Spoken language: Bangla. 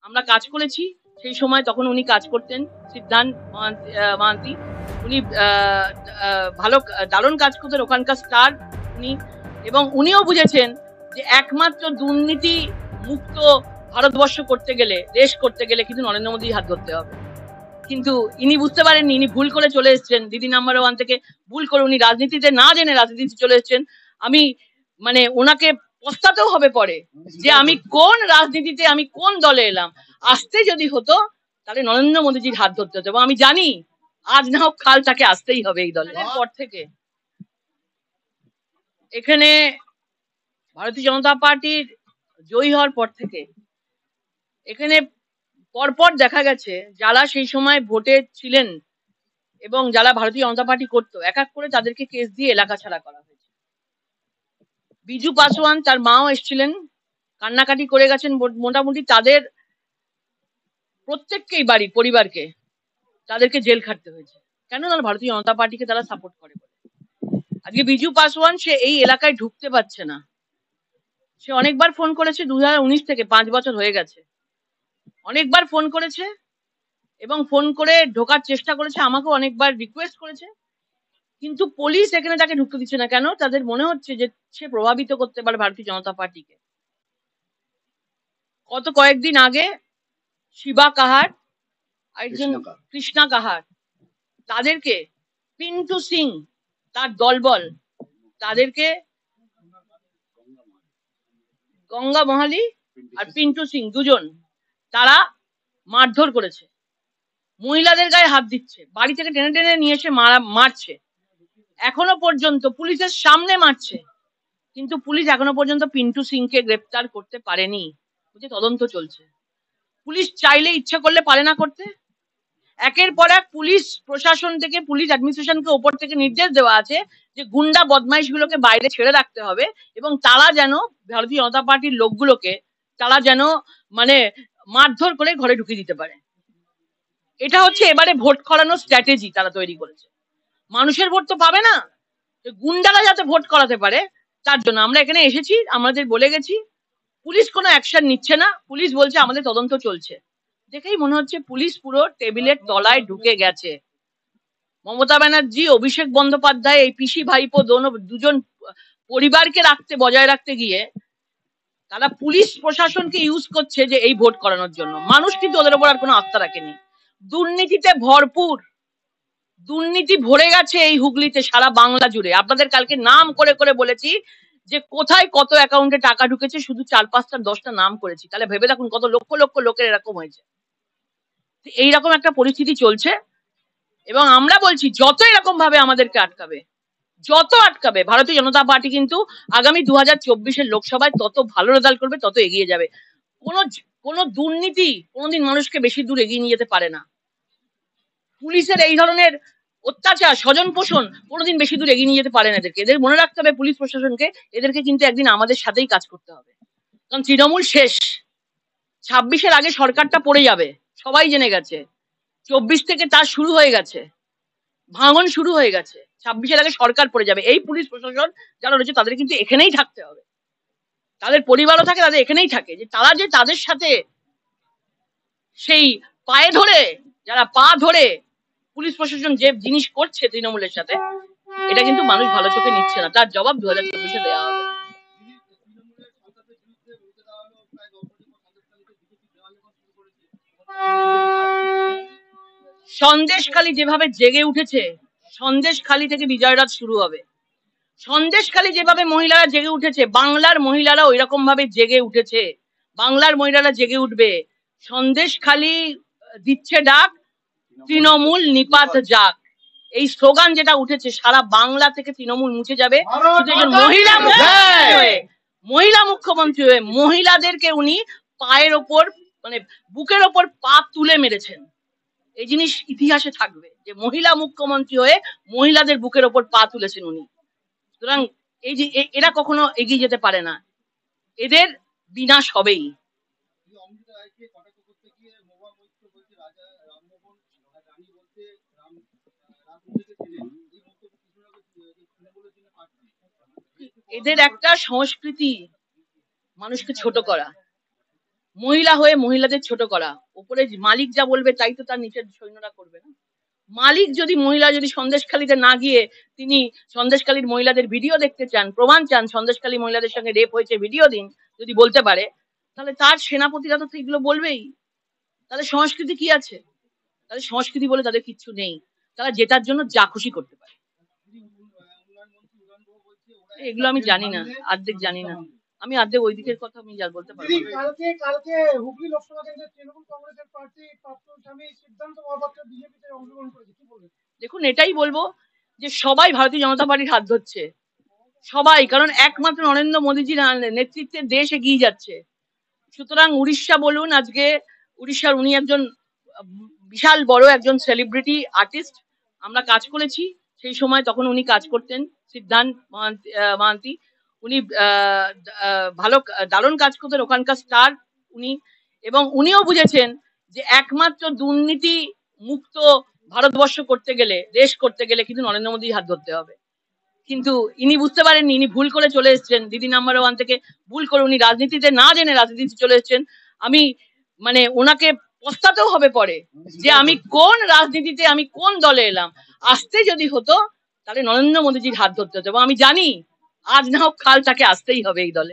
আমরা কাজ করেছি সেই সময়, তখন উনি কাজ করতেন, সিদ্ধান্ত মহান্তি। উনি ভালো দারুণ কাজ করতেন, ওখানকার স্টার উনি। এবং উনিও বুঝেছেন যে একমাত্র দুর্নীতি মুক্ত ভারতবর্ষ করতে গেলে, দেশ করতে গেলে কিন্তু নরেন্দ্র মোদীর হাত ধরতে হবে। কিন্তু ইনি বুঝতে পারেননি, ইনি ভুল করে চলে এসেছেন দিদি নাম্বার 1 থেকে। ভুল করে উনি রাজনীতিতে না জেনে রাজনীতিতে চলে এসেছেন। আমি মানে ওনাকে পস্তাতেও হবে পরে যে আমি কোন রাজনীতিতে, আমি কোন দলে এলাম। আসতে যদি হতো তাহলে নরেন্দ্র মোদীজির হাত ধরতে হতো। এবং আমি জানি আজ না হোক কাল তাকে আসতেই হবে এই দলে। পর থেকে এখানে ভারতীয় জনতা পার্টির জয়ী হওয়ার পর থেকে এখানে পরপর দেখা গেছে যারা সেই সময় ভোটে ছিলেন এবং যারা ভারতীয় জনতা পার্টি করতো, এক এক করে তাদেরকে কেস দিয়ে এলাকা ছাড়া করা হয়েছে। বিজু পাসওয়ান, তার মাও এসেছিলেন, কান্নাকাটি করে গেছেন। মোটামুটি তাদের প্রত্যেককেই বাড়ি পরিবারকে তাদেরকে জেল খাটতে হয়েছে। কেন? না, ভারতীয় জনতা পার্টিকে তারা সাপোর্ট করে বলে। আজকে বিজু পাসওয়ান সে এই এলাকায় ঢুকতে পারছে না। সে অনেকবার ফোন করেছে, 2019 থেকে 5 বছর হয়ে গেছে, অনেকবার ফোন করেছে এবং ফোন করে ঢোকার চেষ্টা করেছে, আমাকেও অনেকবার রিকোয়েস্ট করেছে, কিন্তু পুলিশ এখানে তাকে ঢুকতে দিচ্ছে না। কেন? তাদের মনে হচ্ছে যে সে প্রভাবিত করতে পারে ভারতীয় জনতা পার্টিকে। গত কয়েকদিন আগে শিবা কাহার, একজন কৃষ্ণা কাহার, তাদেরকে পিন্টু সিং তার দলবল তাদেরকে, গঙ্গা মহালি আর পিন্টু সিং দুজন, তারা মারধর করেছে, মহিলাদের গায়ে হাত দিচ্ছে, বাড়ি থেকে টেনে টেনে নিয়ে এসে মারছে, এখনো পর্যন্ত পুলিশের সামনে মারছে। কিন্তু পুলিশ এখনো পর্যন্ত পিন্টু সিংকে গ্রেপ্তার করতে পারেনি, বুঝে তদন্ত চলছে। পুলিশ চাইলে ইচ্ছা করলে পারে না করতে। একের পর এক পুলিশ প্রশাসন থেকে, পুলিশ অ্যাডমিনিস্ট্রেশনকে ওপর থেকে নির্দেশ দেওয়া আছে যে গুন্ডা বদমাইশ গুলোকে বাইরে ছেড়ে রাখতে হবে এবং তারা যেন ভারতীয় জনতা পার্টির লোকগুলোকে তারা যেন মানে মারধর করে ঘরে ঢুকিয়ে দিতে পারে। এটা হচ্ছে এবারে ভোট করানোর স্ট্র্যাটেজি তারা তৈরি করেছে। মানুষের ভোট তো পাবে না, গুন্ডারা যাতে ভোট করাতে পারে তার জন্য আমরা এখানে এসেছি। আমাদের বলে গেছি, পুলিশ কোনো অ্যাকশন নিচ্ছে না, পুলিশ বলছে আমাদের তদন্ত চলছে। দেখেই মনে হচ্ছে পুলিশ পুরো টেবিলের তলায় ঢুকে গেছে। মমতা ব্যানার্জি, অভিষেক বন্দ্যোপাধ্যায়, এই পিসি ভাইপো দুজন পরিবারকে বজায় রাখতে গিয়ে তারা পুলিশ প্রশাসনকে ইউজ করছে যে এই ভোট করানোর জন্য। মানুষ কিন্তু ওদের উপর আর কোনো আস্থা রাখেনি। দুর্নীতিতে ভরপুর, দুর্নীতি ভরে গেছে এই হুগলিতে, সারা বাংলা জুড়ে। আপনাদের কালকে নাম করে করে বলেছি যে কোথায় কত অ্যাকাউন্টে টাকা ঢুকেছে, শুধু 4-5টা 10টা নাম করেছি। তাহলে ভেবে দেখুন কত লক্ষ লক্ষ লোকের এরকম হয়েছে। এইরকম একটা পরিস্থিতি চলছে এবং আমরা বলছি যত এরকম ভাবে আমাদেরকে আটকাবে, যত আটকাবে, ভারতীয় জনতা পার্টি কিন্তু আগামী 2024-এর লোকসভায় তত ভালো রেজাল্ট করবে, তত এগিয়ে যাবে। কোনো দুর্নীতি কোনোদিন মানুষকে বেশি দূর এগিয়ে নিয়ে যেতে পারে না। পুলিশের এই ধরনের অত্যাচার, স্বজন পোষণ কোনোদিন বেশি দূর এগিয়ে নিয়ে যেতে পারে না এদেরকে। এদের মনে রাখতে হবে, পুলিশ প্রশাসনকে, এদেরকে কিন্তু একদিন আমাদের সাথেই কাজ করতে হবে। কারণ তৃণমূল শেষ, 26-এর আগে সরকারটা পড়ে যাবে, সবাই জেনে গেছে। 24 থেকে তার শুরু হয়ে গেছে, ভাঙন শুরু হয়ে গেছে। 26-এর আগে সরকার পড়ে যাবে। এই পুলিশ প্রশাসন যারা রয়েছে তাদের কিন্তু এখানেই থাকতে হবে, তাদের পরিবারও থাকে, তাদের এখানেই থাকে, যে তারা যে তাদের সাথে সেই পায়ে ধরে, যারা পা ধরে পুলিশ প্রশাসন যে জিনিস করছে তৃণমূলের সাথে, এটা কিন্তু মানুষ ভালো চোখে নিচ্ছে না। তার জবাব 2024-এ দেওয়া হবে। সন্দেশখালী যেভাবে জেগে উঠেছে, সন্দেশখালী থেকে বিজয়রাত শুরু হবে। সন্দেশখালী যেভাবে মহিলারা জেগে উঠেছে, বাংলার মহিলারা ওই রকম ভাবে জেগে উঠেছে। বাংলার মহিলারা জেগে উঠবে। সন্দেশখালী দিচ্ছে ডাক, তৃণমূল নিপাত যাক, এই স্লোগান যেটা উঠেছে, সারা বাংলা থেকে তৃণমূল মুছে যাবে। মহিলা মুখ্যমন্ত্রী হয়ে মহিলাদেরকে উনি পায়ের ওপর, মানে বুকের ওপর পা তুলে মেরেছেন। এই জিনিস ইতিহাসে থাকবে যে মহিলা মুখ্যমন্ত্রী হয়ে মহিলাদের বুকের ওপর পা তুলেছেন উনি। সুতরাং এই যে এরা কখনো এগিয়ে যেতে পারে না, এদের বিনাশ হবেই। এদের একটা সংস্কৃতি মানুষকে ছোট করা, মহিলা হয়ে মহিলাদের ছোট করা, উপরে মালিক যা বলবে তাই তো তার নিচের সৈন্যরা করবে না। মালিক যদি মহিলা যদি সন্দেশখালীতে না গিয়ে তিনি সন্দেশখালীর মহিলাদের ভিডিও দেখতে চান, প্রমাণ চান সন্দেশখালী মহিলাদের সঙ্গে রেপ হয়েছে, ভিডিও দিন, যদি বলতে পারে, তাহলে তার সেনাপতিরা তো এগুলো বলবেই। তাদের সংস্কৃতি কি আছে? তাদের সংস্কৃতি বলে তাদের কিচ্ছু নেই। তারা জেতার জন্য যা খুশি করতে পারে। এগুলো আমি জানি না, অর্ধেক জানি না আমি, অর্ধেক ওই দিকের কথা আমি যা বলতে পারবো। কালকে হুগলি লোকসভা কেন্দ্রের তৃণমূল কংগ্রেসের প্রার্থী প্রাক্তন স্বামী সিদ্ধান্ত মহাপাত্র বিজেপিতে অংশগ্রহণ করেছে, কি বলবেন? দেখুন, এটাই বলবো যে সবাই ভারতীয় জনতা পার্টির হাত ধরছে, সবাই, কারণ একমাত্র নরেন্দ্র মোদীজির নেতৃত্বে দেশ এগিয়ে যাচ্ছে। সুতরাং উড়িষ্যা বলুন, আজকে উড়িষ্যার উনি একজন বিশাল বড় একজন সেলিব্রিটি আর্টিস্ট, আমরা কাজ করেছি সেই সময়, তখন উনি কাজ করতেন, সিদ্ধান্ত মহান্তি, উনি ভালো দারুণ কাজ করতেন, ওখানকার স্টার উনি, এবং উনিও বুঝেছেন যে একমাত্র দুর্নীতি মুক্ত ভারতবর্ষ করতে গেলে, দেশ করতে গেলে কিন্তু নরেন্দ্র মোদীর হাত ধরতে হবে। কিন্তু ইনি বুঝতে পারেননি, ইনি ভুল করে চলে এসেছেন দিদি নাম্বার 1 থেকে, ভুল করে উনি রাজনীতিতে না জেনে রাজনীতিতে চলে এসেছেন। আমি মানে ওনাকে পস্তাতেও হবে পরে যে আমি কোন রাজনীতিতে, আমি কোন দলে এলাম। আসতে যদি হতো তাহলে নরেন্দ্র মোদীজির হাত ধরতে হতো, এবং আমি জানি আজ না হোক কাল তাকে আসতেই হবে এই দলে।